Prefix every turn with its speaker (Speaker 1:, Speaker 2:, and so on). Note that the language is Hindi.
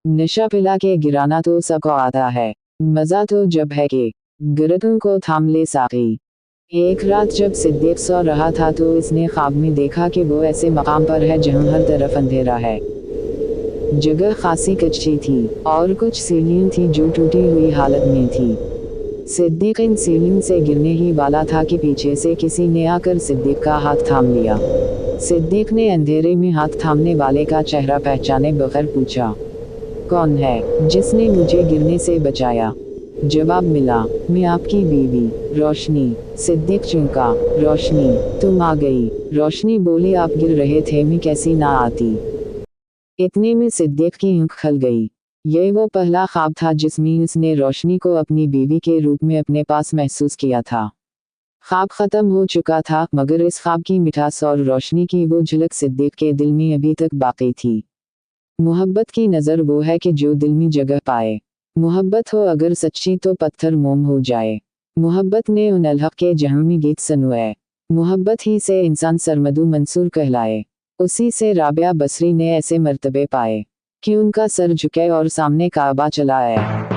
Speaker 1: नशा पिला के गिराना तो सबको आता है, मजा तो जब है कि गिरतों को थाम ले साकी। एक रात जब सिद्दीक सो रहा था तो इसने ख्वाब में देखा कि वो ऐसे मकाम पर है जहां हर तरफ अंधेरा है। जगह खासी कच्ची थी और कुछ सीढ़ियां थी जो टूटी हुई हालत में थी। सिद्दीक इन सीढ़ियों से गिरने ही वाला था कि पीछे से किसी ने आकर सिद्दीक का हाथ थाम लिया। सिद्दीक ने अंधेरे में हाथ थामने वाले का चेहरा पहचाने बगैर पूछा, कौन है जिसने मुझे गिरने से बचाया? जवाब मिला, मैं आपकी बीवी रोशनी। सिद्दीक चौंका, रोशनी, तुम आ गई। रोशनी बोली, आप गिर रहे थे, मैं कैसी ना आती। इतने में सिद्दीक की आंख खुल गई। यह वो पहला ख्वाब था जिसमें उसने रोशनी को अपनी बीवी के रूप में अपने पास महसूस किया था। ख्वाब खत्म हो चुका था, मगर इस ख्वाब की मिठास और रोशनी की वो झलक सिद्दीक के दिल में अभी तक बाकी थी। मोहब्बत की नज़र वो है कि जो दिल में जगह पाए। मोहब्बत हो अगर सच्ची तो पत्थर मोम हो जाए। मोहब्बत ने उन अलहक के जहां में गीत सुनवाए। मोहब्बत ही से इंसान सरमदू मंसूर कहलाए। उसी से राबिया बसरी ने ऐसे मर्तबे पाए कि उनका सर झुके और सामने काबा चला आए।